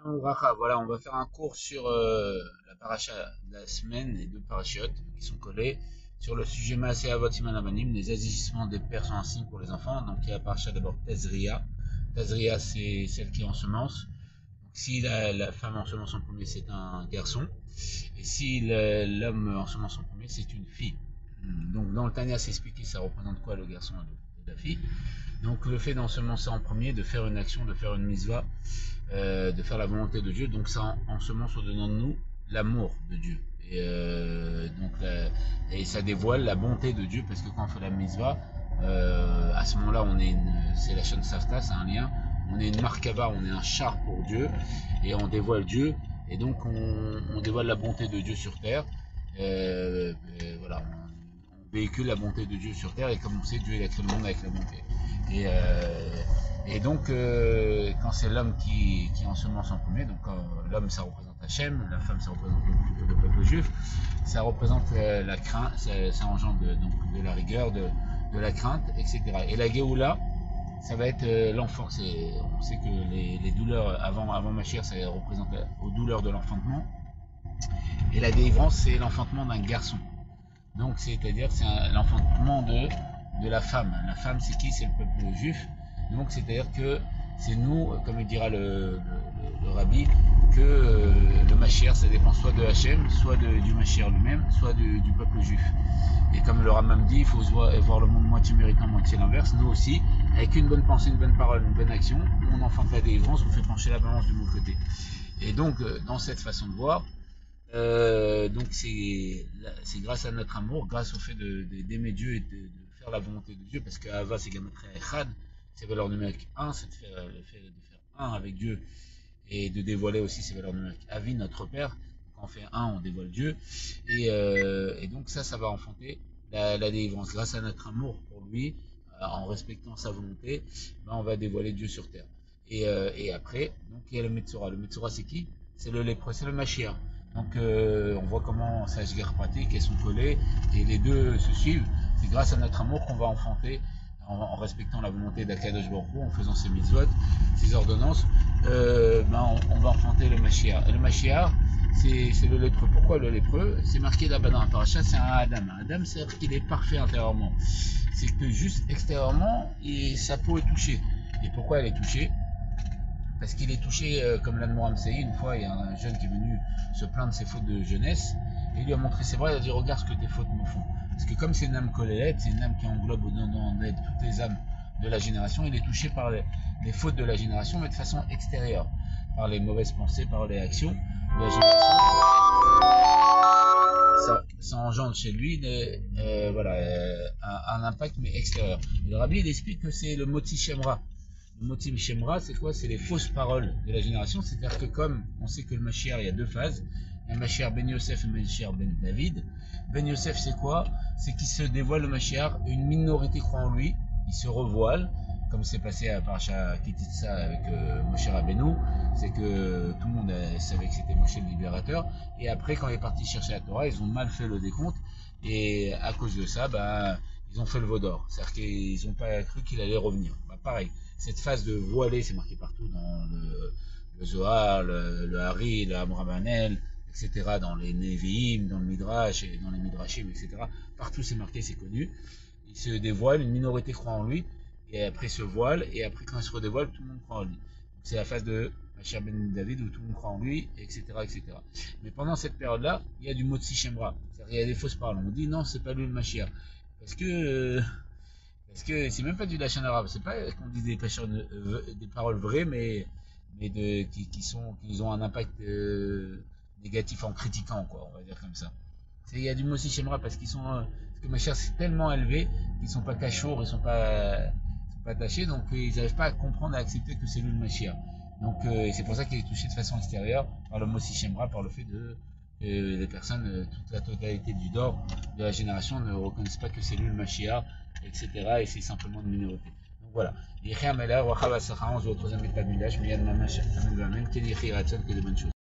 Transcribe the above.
Shalom Bracha. Voilà, on va faire un cours sur la paracha de la semaine, les deux parachiotes qui sont collés, sur le sujet Maaseh Avot Siman Avanim, les agissements des pères sont un signe pour les enfants. Donc il y a la paracha d'abord Tazria. Tazria, c'est celle qui ensemence. Donc si la femme ensemence en premier, c'est un garçon. Et si l'homme ensemence en premier, c'est une fille. Donc dans le Tanya, c'est expliqué ça représente quoi le garçon et la fille. Donc le fait d'ensemencer en premier, de faire une action, de faire une mitzvah, de faire la volonté de Dieu, donc ça ensemence au-dedans de nous l'amour de Dieu. Et ça dévoile la bonté de Dieu, parce que quand on fait la mitzvah, à ce moment-là, c'est la chaîne Safta, c'est un lien, on est une markava, on est un char pour Dieu, et on dévoile Dieu, et donc on dévoile la bonté de Dieu sur terre. Voilà, on véhicule la bonté de Dieu sur terre, et comme on sait, Dieu il a créé le monde avec la bonté. Et donc, quand c'est l'homme qui ensemence en premier, donc l'homme ça représente Hachem, la femme ça représente le peuple juif, ça représente la crainte, ça engendre de la rigueur, de la crainte, etc. Et la Géoula, ça va être l'enfant. On sait que les douleurs avant Mashiach, ça représente aux douleurs de l'enfantement. Et la délivrance, c'est l'enfantement d'un garçon. Donc, c'est-à-dire que c'est l'enfantement de la femme. La femme, c'est qui? C'est le peuple juif. Donc, c'est-à-dire que c'est nous, comme il dira le rabbi, que le Mashiach, ça dépend soit de Hachem, soit du Mashiach lui-même, soit du peuple juif. Et comme le Rambam dit, il faut voir le monde moitié méritant, moitié l'inverse. Nous aussi, avec une bonne pensée, une bonne parole, une bonne action, on enfante la délivrance, on fait pencher la balance du bon côté. Et donc, dans cette façon de voir, donc c'est grâce à notre amour, grâce au fait d'aimer Dieu et de faire la volonté de Dieu, parce que Ava c'est Gematria Echad, c'est valeur numérique 1, c'est le fait de faire 1 avec Dieu et de dévoiler aussi ses valeurs numériques. Avi, notre Père, quand on fait 1, on dévoile Dieu, et donc ça va enfanter la délivrance. Grâce à notre amour pour lui, en respectant sa volonté, on va dévoiler Dieu sur terre. Et après, donc il y a le Metzora. Le Metzora c'est qui? C'est le lépreux, c'est le Mashiach. Donc on voit comment ça se guerre pratique, elles sont collées, et les deux se suivent. C'est grâce à notre amour qu'on va enfanter, en respectant la volonté d'Akadosh Baruch Hu, en faisant ses mitzvot, ses ordonnances, on va enfanter le Mashiach. Et le Mashiach, c'est le lépreux. Pourquoi le lépreux? C'est marqué là-bas dans la paracha, c'est un Adam. Un Adam, c'est-à-dire qu'il est parfait intérieurement. C'est que juste extérieurement, sa peau est touchée. Et pourquoi elle est touchée? Parce qu'il est touché, comme l'Admoram Saï, une fois, il y a un jeune qui est venu se plaindre de ses fautes de jeunesse, et il lui a montré ses bras, il a dit, regarde ce que tes fautes me font. Parce que comme c'est une âme colélette, c'est une âme qui englobe au-dedans d'aide toutes les âmes de la génération, il est touché par les fautes de la génération, mais de façon extérieure, par les mauvaises pensées, par les actions de la génération. Ça engendre chez lui un impact, mais extérieur. Et le rabbi, il explique que c'est le Motzi Shemra. Le Motim Shemra, c'est quoi? C'est les fausses paroles de la génération. C'est-à-dire que comme on sait que le Mashiach, il y a deux phases. Il y a le Mashiach Ben Yosef et le Mashiach Ben David. Ben Yosef, c'est quoi? C'est qu'il se dévoile le Mashiach, une minorité croit en lui, il se revoile, comme c'est passé à Parashat Kititsa avec Moshe Rabbeinu. C'est que tout le monde savait que c'était Moshe le libérateur. Et après, quand il est parti chercher la Torah, ils ont mal fait le décompte. Et à cause de ça, ils ont fait le veau d'or. C'est-à-dire qu'ils n'ont pas cru qu'il allait revenir. Pareil, cette phase de voiler, c'est marqué partout dans le Zohar, le Hari, le Amrabanel, etc., dans les Nevi'im, dans le Midrash, et dans les Midrashim, etc. Partout c'est marqué, c'est connu. Il se dévoile, une minorité croit en lui, et après se voile, et après quand il se redévoile, tout le monde croit en lui. C'est la phase de Mashiach Ben David où tout le monde croit en lui, etc., etc. Mais pendant cette période-là, il y a du Motzi Shemra, c'est-à-dire il y a des fausses paroles. On dit non, c'est pas lui le Mashiach. Parce que c'est même pas du lachon arabe, c'est pas qu'on dit des paroles vraies, mais qui ont un impact négatif en critiquant, quoi, on va dire comme ça. Il y a du Motzi Shemra parce que Mashiach c'est tellement élevé qu'ils sont pas cachots, ils sont pas attachés, donc ils n'arrivent pas à comprendre, à accepter que c'est lui le Mashiach. Donc c'est pour ça qu'il est touché de façon extérieure par le Motzi Shemra, par le fait que les personnes, toute la totalité du Dor de la génération ne reconnaissent pas que c'est lui le Mashiach, etc. Et c'est simplement une minorité. Donc voilà. On se voit au troisième état du village, mais il y a de ma main, que des bonnes choses.